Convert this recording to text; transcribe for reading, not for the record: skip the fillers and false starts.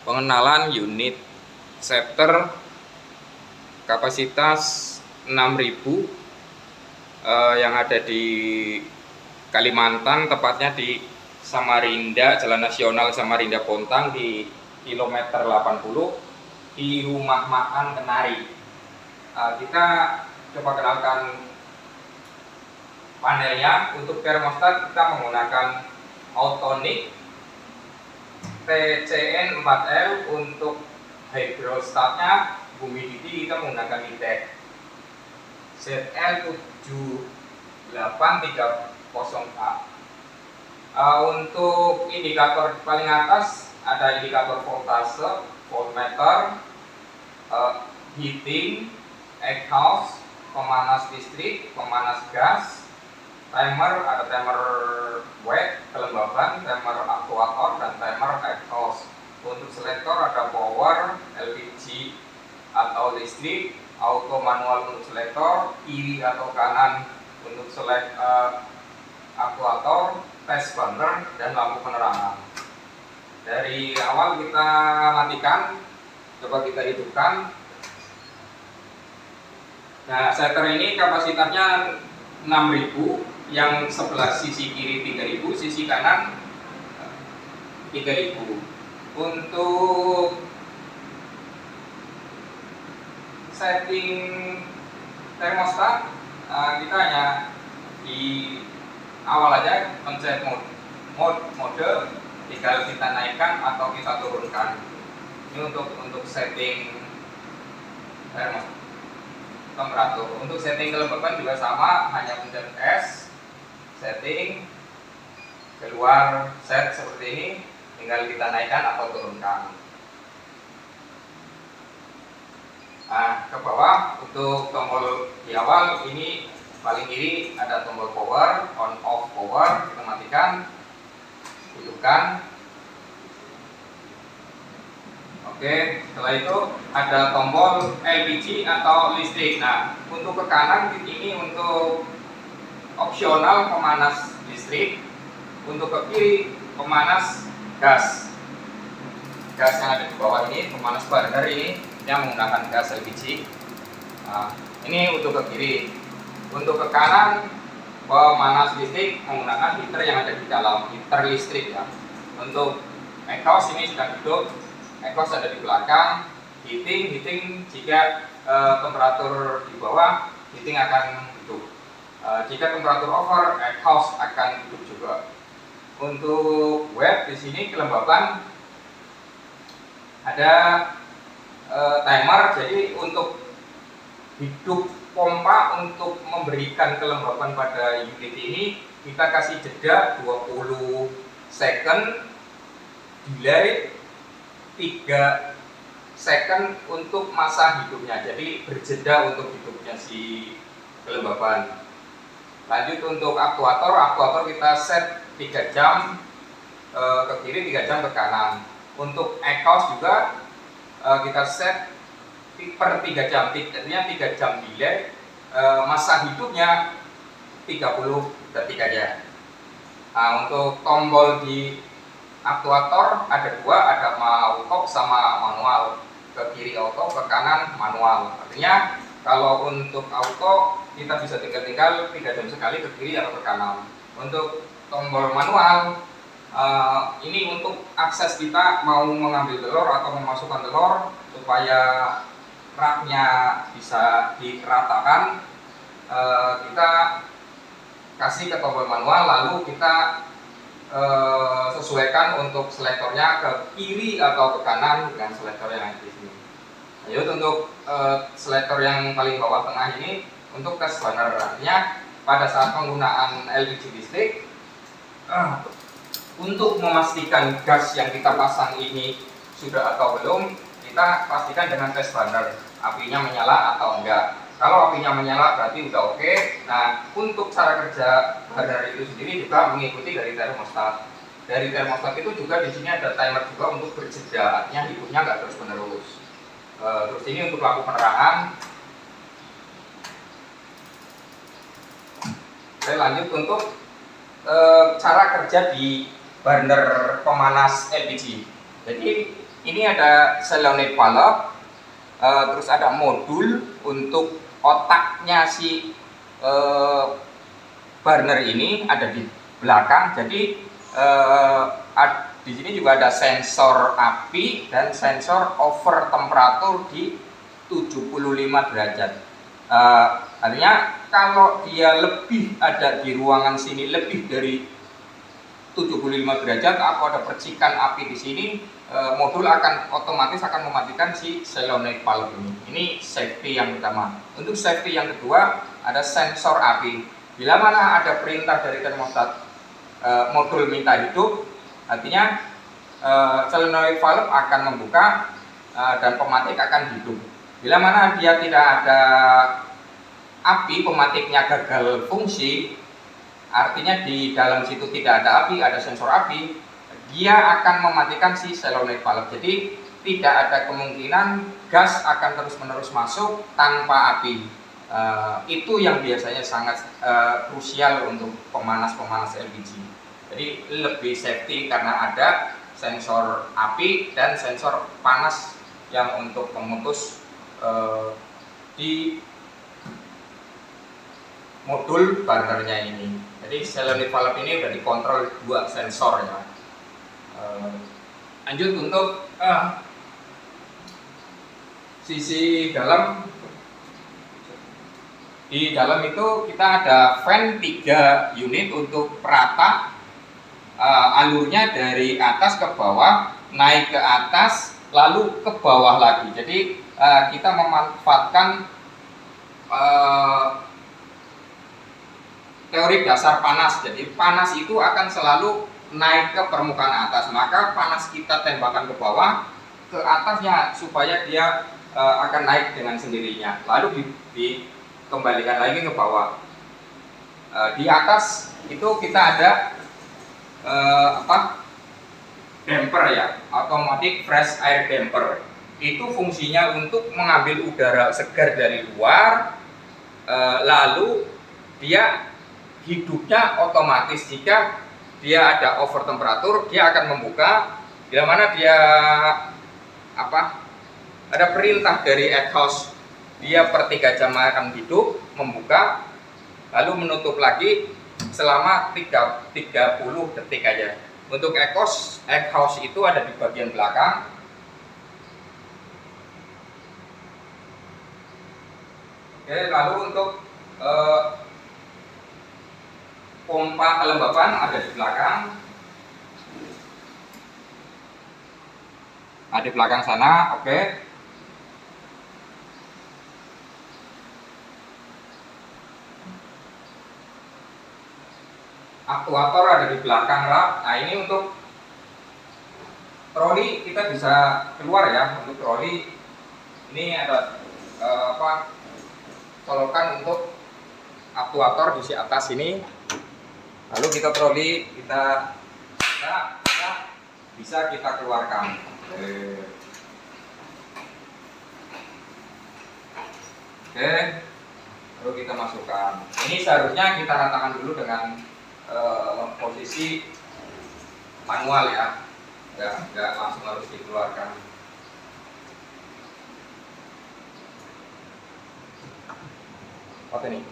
Pengenalan unit setter kapasitas 6.000 yang ada di Kalimantan, tepatnya di Samarinda, Jalan Nasional Samarinda Bontang di kilometer 80 di Rumah Makan Kenari. Kita coba kenalkan panelnya. Untuk termostat kita menggunakan Autonix TCN 4L. Untuk hydrostatnya humidity kita menggunakan Nitec ZL7830A. Untuk indikator paling atas ada indikator voltase, voltmeter, heating, exhaust, pemanas listrik, pemanas gas, timer, ada timer wet, kelembaban, timer aktuator, dan timer exhaust. Untuk selektor ada power, LPG atau listrik, auto manual untuk selektor, kiri atau kanan untuk aktuator, test burner, dan lampu penerangan. Dari awal kita matikan, coba kita hidupkan. Nah, setter ini kapasitasnya 6.000, yang sebelah sisi kiri 3.000, sisi kanan 3.000. Untuk setting termostat, kita hanya di awal aja pencet mode, tinggal kita naikkan atau kita turunkan. Ini untuk setting termostat temperatur. Untuk setting kelembaban juga sama, hanya pencet S, setting, keluar set seperti ini, tinggal kita naikkan atau turunkan. Nah, ke bawah untuk tombol di awal ini paling kiri ada tombol power, on off power, kita matikan, hidupkan. Oke, setelah itu ada tombol LPG atau listrik. Nah, untuk ke kanan ini untuk opsional pemanas listrik, untuk ke kiri pemanas gas. Gas yang ada di bawah ini, pemanas burner ini yang menggunakan gas LPG. Nah, ini untuk ke kiri. Untuk ke kanan pemanas listrik menggunakan heater yang ada di dalam, heater listrik ya. Untuk exhaust ini sudah hidup, exhaust ada di belakang. Heating jika temperatur di bawah, heating akan hidup. Jika temperatur over, exhaust akan hidup juga. Untuk wet di sini kelembaban ada timer, jadi untuk hidup pompa untuk memberikan kelembaban pada unit ini kita kasih jeda 20 second, delay 3 second untuk masa hidupnya, jadi berjeda untuk hidupnya si kelembaban. Lanjut untuk aktuator kita set 3 jam ke kiri, 3 jam ke kanan. Untuk exhaust juga kita set per 3 jam, artinya 3 jam delay, masa hidupnya 30 detik aja. Nah, untuk tombol di aktuator ada 2, ada auto sama manual. Ke kiri auto, ke kanan manual. Artinya kalau untuk auto kita bisa tinggal 3 jam sekali ke kiri atau ke kanan. Untuk tombol manual ini untuk akses kita mau mengambil telur atau memasukkan telur supaya raknya bisa diratakan, kita kasih ke tombol manual, lalu kita sesuaikan untuk selektornya ke kiri atau ke kanan dengan selektor yang ada di sini. Lanjut untuk selektor yang paling bawah tengah ini untuk test burner, artinya pada saat penggunaan LPG listrik, untuk memastikan gas yang kita pasang ini sudah atau belum, kita pastikan dengan test burner, apinya menyala atau enggak. Kalau apinya menyala berarti udah oke. Nah, untuk cara kerja burner itu sendiri juga mengikuti dari termostat. Dari termostat itu juga di sini ada timer juga untuk berjeda, artinya hidupnya nggak terus menerus. Terus ini untuk lampu penerangan. Saya lanjut untuk cara kerja di burner pemanas LPG. Jadi ini ada solenoid valve, terus ada modul untuk otaknya si burner ini ada di belakang. Jadi di sini juga ada sensor api dan sensor over temperatur di 75 derajat. Artinya kalau dia lebih ada di ruangan sini lebih dari 75 derajat atau ada percikan api di sini, modul akan otomatis akan mematikan si solenoid valve ini. Ini safety yang utama. Untuk safety yang kedua ada sensor api. Bila mana ada perintah dari termostat modul minta hidup, artinya solenoid valve akan membuka dan pematik akan hidup. Bila mana dia tidak ada api, pematiknya gagal fungsi, artinya di dalam situ tidak ada api, ada sensor api, dia akan mematikan si solenoid valve. Jadi tidak ada kemungkinan gas akan terus-menerus masuk tanpa api. Itu yang biasanya sangat krusial untuk pemanas-pemanas LPG. Jadi lebih safety karena ada sensor api dan sensor panas yang untuk memutus di modul burnernya ini. Jadi solenoid valve ini sudah dikontrol dua sensor ya. Lanjut untuk sisi dalam. Di dalam itu kita ada fan 3 unit untuk perata alurnya dari atas ke bawah, naik ke atas, lalu ke bawah lagi. Jadi kita memanfaatkan teori dasar panas. Jadi panas itu akan selalu naik ke permukaan atas, maka panas kita tembakan ke bawah, ke atasnya supaya dia akan naik dengan sendirinya, lalu dikembalikan lagi ke bawah. Di atas itu kita ada damper ya, automatic fresh air damper. Itu fungsinya untuk mengambil udara segar dari luar, lalu dia hidupnya otomatis. Jika dia ada over temperatur, dia akan membuka. Bila mana dia ada perintah dari exhaust, dia per 3 jam akan hidup, membuka, lalu menutup lagi selama 30 detik aja. Untuk exhaust itu ada di bagian belakang. Oke, lalu untuk pompa kelembapan ada di belakang. Ada di belakang sana, oke. Aktuator ada di belakang rak. Nah, ini untuk troli kita bisa keluar ya. Untuk troli ini ada colokan untuk aktuator di atas ini. Lalu kita troli bisa kita keluarkan. Oke, lalu kita masukkan. Ini seharusnya kita ratakan dulu dengan posisi manual ya, nggak langsung harus dikeluarkan. Oke nih.